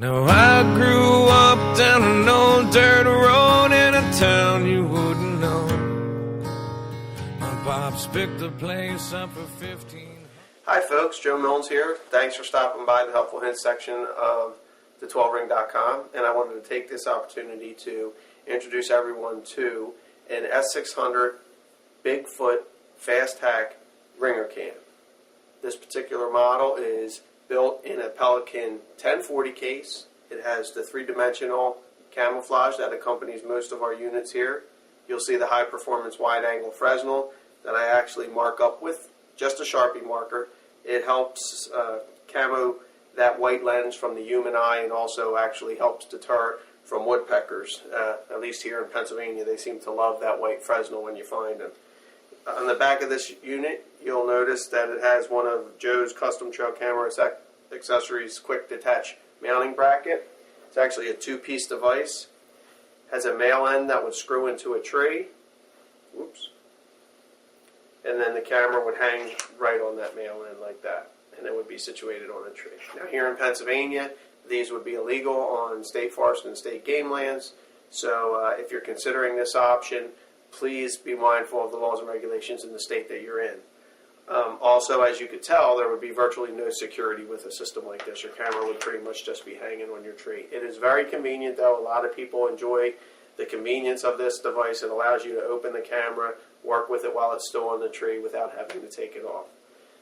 Now I grew up down an old dirt road in a town you wouldn't know. My pops picked the place up for 15. Hi folks, Joe Milnes here. Thanks for stopping by the Helpful Hints section of the 12ring.com, and I wanted to take this opportunity to introduce everyone to an S600 BigFoot Fast Hack RingerCam. This particular model is built in a Pelican 1040 case. It has the three-dimensional camouflage that accompanies most of our units here. You'll see the high-performance wide-angle Fresnel that I actually mark up with just a Sharpie marker. It helps camo that white lens from the human eye, and also actually helps deter from woodpeckers. At least here in Pennsylvania, they seem to love that white Fresnel when you find them. On the back of this unit, you'll notice that it has one of Joe's custom trail camera accessories quick detach mounting bracket. It's actually a two-piece device. Has a male end that would screw into a tree. Whoops. And then the camera would hang right on that male end like that, and it would be situated on a tree. Now here in Pennsylvania, these would be illegal on state forest and state game lands. So if you're considering this option, please be mindful of the laws and regulations in the state that you're in. Also, as you could tell, there would be virtually no security with a system like this. Your camera would pretty much just be hanging on your tree. It is very convenient, though. A lot of people enjoy the convenience of this device. It allows you to open the camera, work with it while it's still on the tree without having to take it off.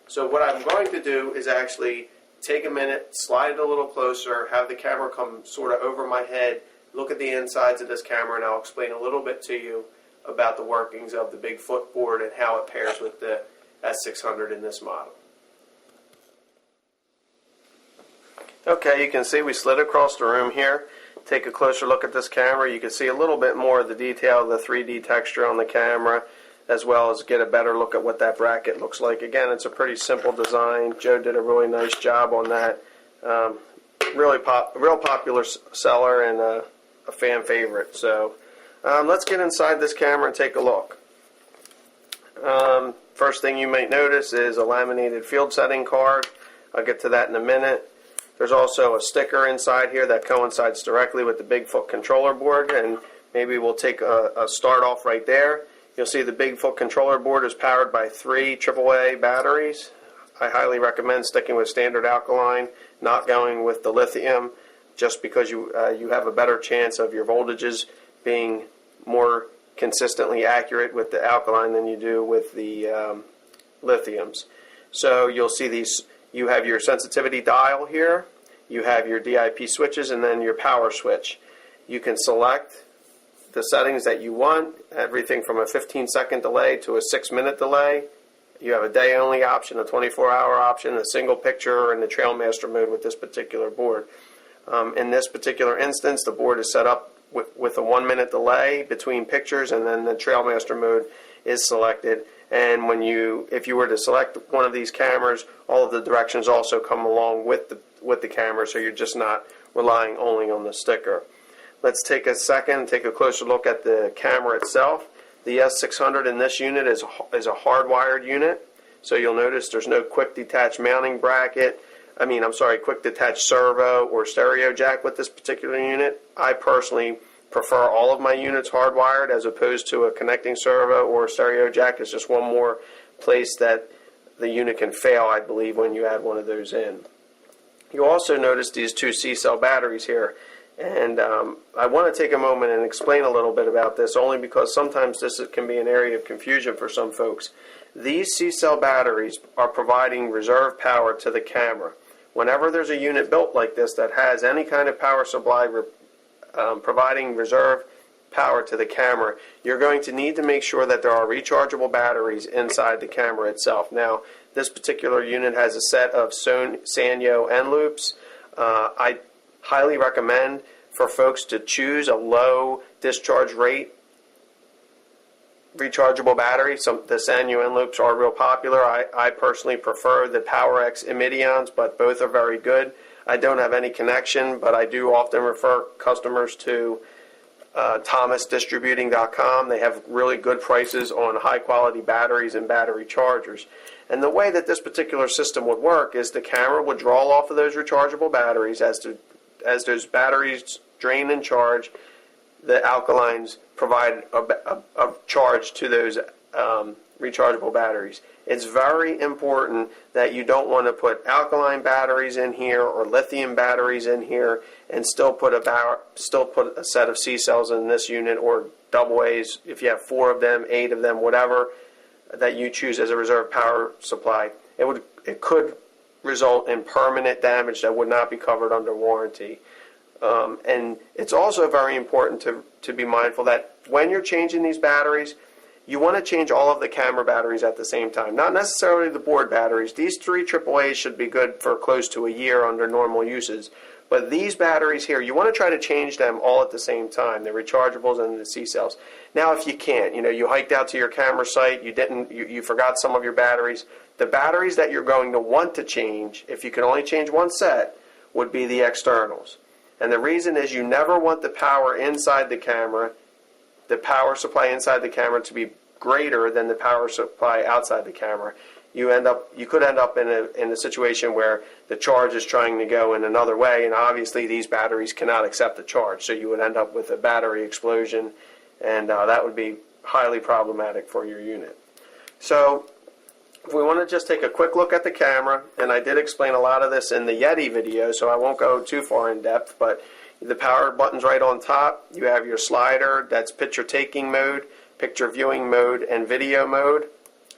So what I'm going to do is actually take a minute, slide it a little closer, have the camera come sort of over my head, look at the insides of this camera, and I'll explain a little bit to you about the workings of the BigFoot board and how it pairs with the S600 in this model. Okay, you can see we slid across the room here. Take a closer look at this camera. You can see a little bit more of the detail of the 3D texture on the camera, as well as get a better look at what that bracket looks like. Again, it's a pretty simple design. Joe did a really nice job on that. Real popular seller and a fan favorite. So let's get inside this camera and take a look. First thing you might notice is a laminated field setting card. I'll get to that in a minute. There's also a sticker inside here that coincides directly with the BigFoot controller board, and maybe we'll take a start off right there. You'll see the BigFoot controller board is powered by 3 AAA batteries. I highly recommend sticking with standard alkaline, not going with the lithium, just because you have a better chance of your voltages being more consistently accurate with the alkaline than you do with the lithiums. So you'll see these. You have your sensitivity dial here, you have your DIP switches, and then your power switch. You can select the settings that you want, everything from a 15-second delay to a 6-minute delay. You have a day-only option, a 24-hour option, a single picture, and the Trailmaster mode with this particular board. In this particular instance, the board is set up with a 1-minute delay between pictures, and then the Trailmaster mode is selected. And if you were to select one of these cameras, all of the directions also come along with the camera, so you're just not relying only on the sticker. Let's take a second and take a closer look at the camera itself. The S600 in this unit is a hardwired unit, so you'll notice there's no quick detach mounting bracket. Quick detach servo or stereo jack with this particular unit. I personally prefer all of my units hardwired as opposed to a connecting servo or stereo jack. It's just one more place that the unit can fail, I believe, when you add one of those in. You'll also notice these 2 C-cell batteries here. And I want to take a moment and explain a little bit about this, only because sometimes this can be an area of confusion for some folks. These C-cell batteries are providing reserve power to the camera. Whenever there's a unit built like this that has any kind of power supply providing reserve power to the camera, you're going to need to make sure that there are rechargeable batteries inside the camera itself. Now, this particular unit has a set of Sanyo end loops. I highly recommend for folks to choose a low discharge rate rechargeable battery. The Sanyo end loops are real popular. I personally prefer the PowerX Imidions, but both are very good. I don't have any connection, but I do often refer customers to thomasdistributing.com. They have really good prices on high quality batteries and battery chargers. And the way that this particular system would work is the camera would draw off of those rechargeable batteries as as those batteries drain and charge, the alkalines provide a charge to those rechargeable batteries. It's very important that you don't want to put alkaline batteries in here or lithium batteries in here and still put a set of C cells in this unit, or double A's if you have 4 of them, 8 of them, whatever that you choose as a reserve power supply. It could result in permanent damage that would not be covered under warranty. And it's also very important to be mindful that when you're changing these batteries, you want to change all of the camera batteries at the same time. Not necessarily the board batteries. These 3 AAAs should be good for close to a year under normal uses. But these batteries here, you want to try to change them all at the same time, the rechargeables and the C cells. Now, if you can't, you hiked out to your camera site, you forgot some of your batteries. The batteries that you're going to want to change, if you can only change one set, would be the externals. And the reason is you never want the power inside the camera, the power supply inside the camera, to be greater than the power supply outside the camera. You could end up in a situation where the charge is trying to go in another way, and obviously these batteries cannot accept the charge, so you would end up with a battery explosion, and that would be highly problematic for your unit. So if we want to just take a quick look at the camera, and I did explain a lot of this in the Yeti video, so I won't go too far in depth, but the power button's right on top. You have your slider, that's picture taking mode, picture viewing mode, and video mode.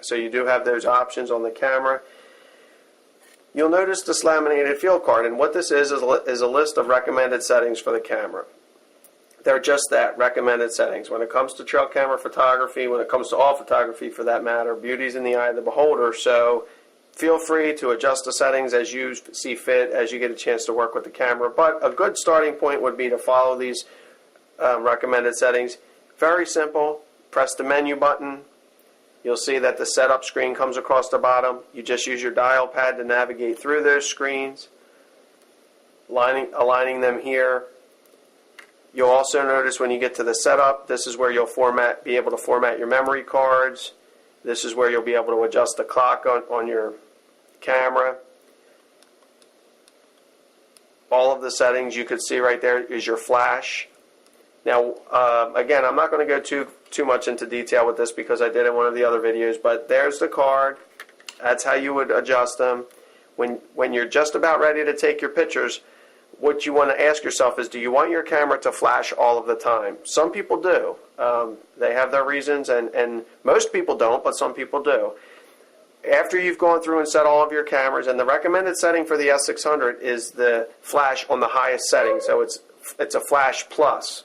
So you do have those options on the camera. You'll notice this laminated field card, and what this is a list of recommended settings for the camera. They're just that, recommended settings. When it comes to trail camera photography, when it comes to all photography for that matter, beauty's in the eye of the beholder, so feel free to adjust the settings as you see fit as you get a chance to work with the camera. But a good starting point would be to follow these recommended settings. Very simple. Press the menu button. You'll see that the setup screen comes across the bottom. You just use your dial pad to navigate through those screens, aligning them here. You'll also notice when you get to the setup, this is where you'll be able to format your memory cards. This is where you'll be able to adjust the clock on your camera. All of the settings you could see right there is your flash. Now, again, I'm not going to go too much into detail with this because I did in one of the other videos, but there's the card. That's how you would adjust them. When you're just about ready to take your pictures, what you want to ask yourself is, do you want your camera to flash all of the time? Some people do. They have their reasons, and most people don't, but some people do. After you've gone through and set all of your cameras, and the recommended setting for the S600 is the flash on the highest setting, so it's a flash plus.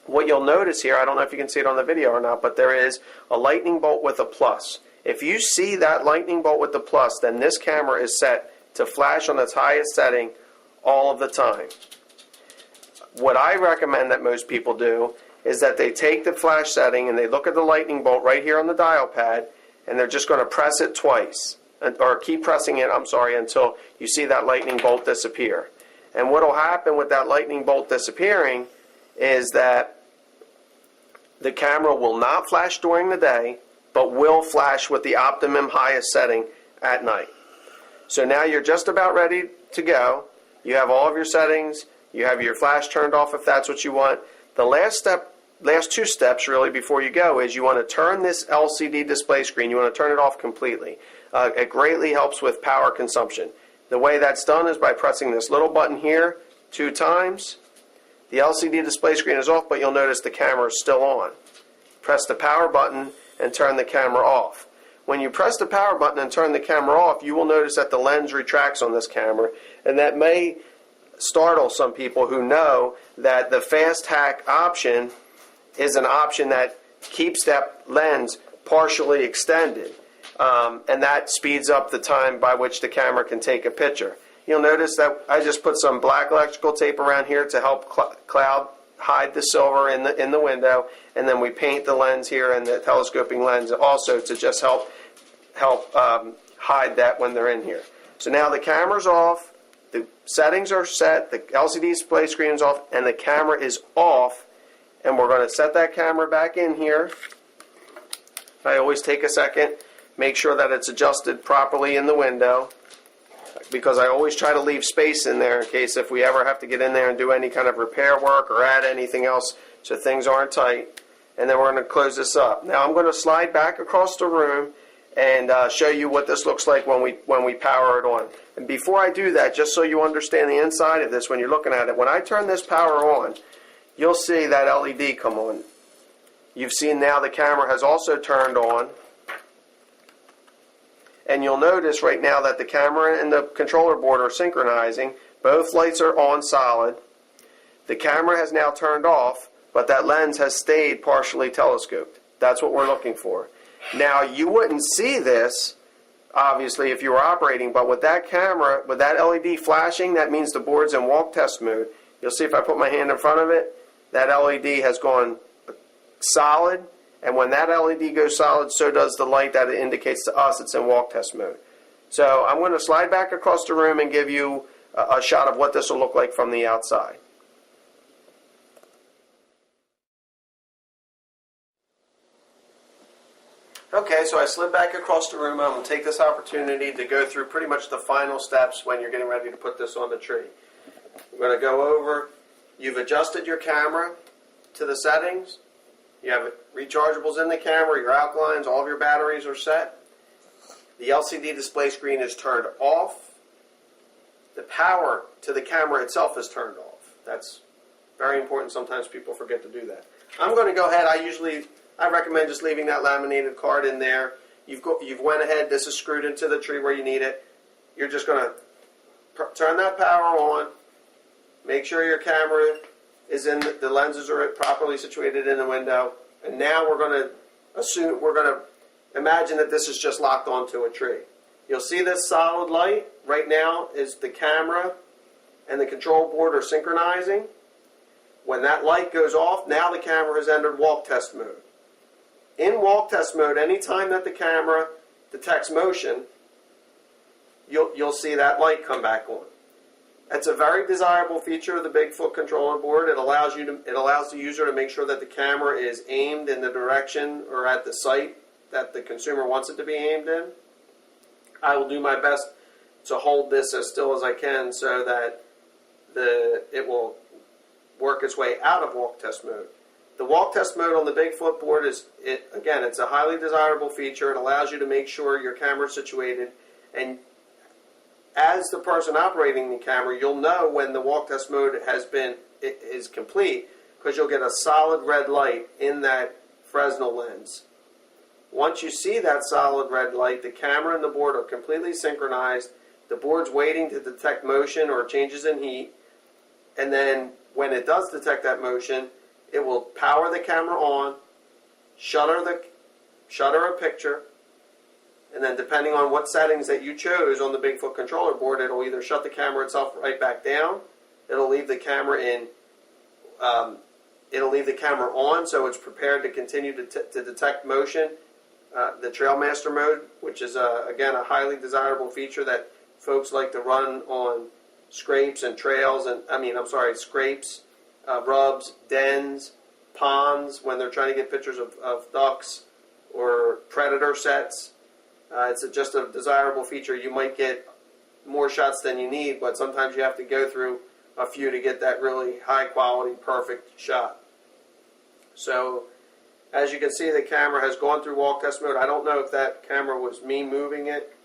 What you'll notice here, I don't know if you can see it on the video or not, but there is a lightning bolt with a plus. If you see that lightning bolt with the plus, then this camera is set to flash on its highest setting all of the time. What I recommend that most people do is that they take the flash setting and they look at the lightning bolt right here on the dial pad, and they're just going to press it twice, or keep pressing it, until you see that lightning bolt disappear. And what will happen with that lightning bolt disappearing is that the camera will not flash during the day, but will flash with the optimum highest setting at night. So now you're just about ready to go. You have all of your settings. You have your flash turned off if that's what you want. The last 2 steps really before you go is you want to turn this LCD display screen. You want to turn it off completely. It greatly helps with power consumption. The way that's done is by pressing this little button here 2 times. The LCD display screen is off, but you'll notice the camera is still on. Press the power button and turn the camera off. When you press the power button and turn the camera off, you will notice that the lens retracts on this camera, and that may startle some people who know that the fast hack option is an option that keeps that lens partially extended, and that speeds up the time by which the camera can take a picture. You'll notice that I just put some black electrical tape around here to help cloud hide the silver in the window, and then we paint the lens here and the telescoping lens also to just help hide that when they're in here. So now the camera's off, the settings are set, the LCD display screen is off, and the camera is off, and we're going to set that camera back in here. I always take a second, make sure that it's adjusted properly in the window. because I always try to leave space in there in case if we ever have to get in there and do any kind of repair work or add anything else so things aren't tight. And then we're going to close this up. Now I'm going to slide back across the room and show you what this looks like when we power it on. And before I do that, just so you understand the inside of this when you're looking at it, when I turn this power on, you'll see that LED come on. You've seen now the camera has also turned on. And you'll notice right now that the camera and the controller board are synchronizing. Both lights are on solid. The camera has now turned off, but that lens has stayed partially telescoped. That's what we're looking for. Now, you wouldn't see this, obviously, if you were operating, but with that camera, with that LED flashing, that means the board's in walk test mode. You'll see if I put my hand in front of it, that LED has gone solid, and when that LED goes solid, so does the light that it indicates to us it's in walk test mode. So I'm going to slide back across the room and give you a shot of what this will look like from the outside. Okay, so I slid back across the room. I'm going to take this opportunity to go through pretty much the final steps when you're getting ready to put this on the tree. We're going to go over, you've adjusted your camera to the settings. You have rechargeables in the camera, your alkalines, all of your batteries are set. The LCD display screen is turned off. The power to the camera itself is turned off. That's very important. Sometimes people forget to do that. I'm going to go ahead. I recommend just leaving that laminated card in there. You've went ahead. This is screwed into the tree where you need it. You're just going to turn that power on. Make sure your camera is in the lenses are properly situated in the window. And now we're going to imagine that this is just locked onto a tree. You'll see this solid light right now is the camera and the control board are synchronizing. When that light goes off, now the camera has entered walk test mode. In walk test mode, anytime that the camera detects motion, you'll see that light come back on. That's a very desirable feature of the BigFoot controller board. It allows the user to make sure that the camera is aimed in the direction or at the site that the consumer wants it to be aimed in. I will do my best to hold this as still as I can so that it will work its way out of walk test mode. The walk test mode on the BigFoot board again, it's a highly desirable feature. It allows you to make sure your camera is situated, and as the person operating the camera, you'll know when the walk test mode is complete because you'll get a solid red light in that Fresnel lens. Once you see that solid red light, the camera and the board are completely synchronized. The board's waiting to detect motion or changes in heat, and then when it does detect that motion, it will power the camera on, shutter a picture, and then depending on what settings that you chose on the BigFoot controller board, it'll either shut the camera itself right back down, it'll leave the camera on so it's prepared to continue to detect motion. The Trailmaster mode, which is again a highly desirable feature that folks like to run on scrapes and trails, scrapes, rubs, dens, ponds when they're trying to get pictures of ducks or predator sets. It's just a desirable feature. You might get more shots than you need, but sometimes you have to go through a few to get that really high quality, perfect shot. So, as you can see, the camera has gone through walk test mode. I don't know if that camera was me moving it.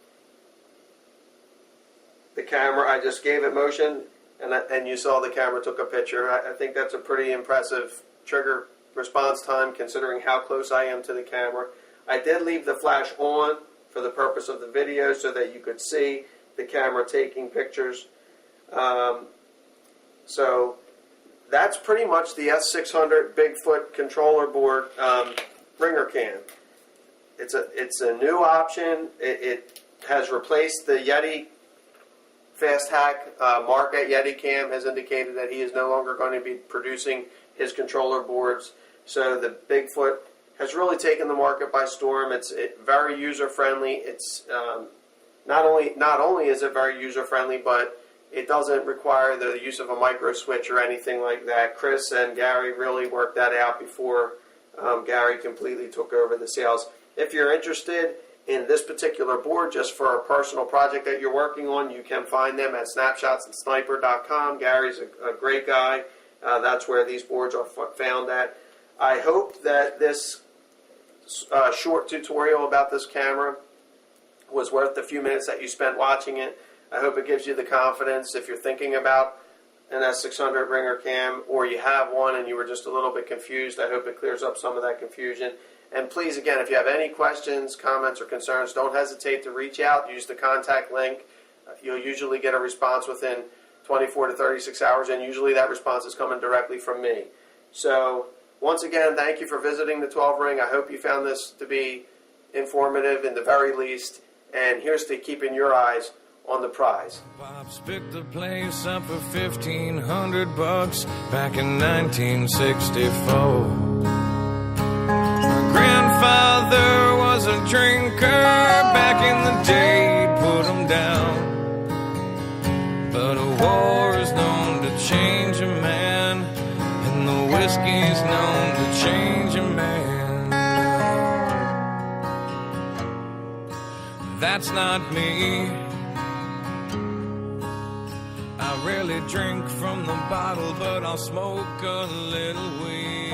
The camera, I just gave it motion, and you saw the camera took a picture. I think that's a pretty impressive trigger response time considering how close I am to the camera. I did leave the flash on for the purpose of the video so that you could see the camera taking pictures. So that's pretty much the S600 BigFoot controller board RingerCam. It's a new option. It has replaced the Yeti Fast Hack. Mark at YetiCam has indicated that he is no longer going to be producing his controller boards. So the BigFoot has really taken the market by storm. It's very user friendly. It's not only is it very user friendly, but it doesn't require the use of a micro switch or anything like that. Chris and Gary really worked that out before Gary completely took over the sales. If you're interested in this particular board just for a personal project that you're working on, you can find them at snapshotsandsniper.com. Gary's a great guy. That's where these boards are found at. I hope that this short tutorial about this camera was worth the few minutes that you spent watching it. I hope it gives you the confidence if you're thinking about an S600 RingerCam, or you have one and you were just a little bit confused. I hope it clears up some of that confusion. And please, again, if you have any questions, comments, or concerns, don't hesitate to reach out. Use the contact link. You'll usually get a response within 24 to 36 hours, and usually that response is coming directly from me. So, once again, thank you for visiting the 12 Ring. I hope you found this to be informative in the very least, and here's to keeping your eyes on the prize. Pops picked the place up for $1,500 back in 1964. My grandfather was a drinker back in the day, he'd put him down. But a war is known to change a man, and the whiskey's known to change a man. That's not me. I rarely drink from the bottle, but I'll smoke a little weed.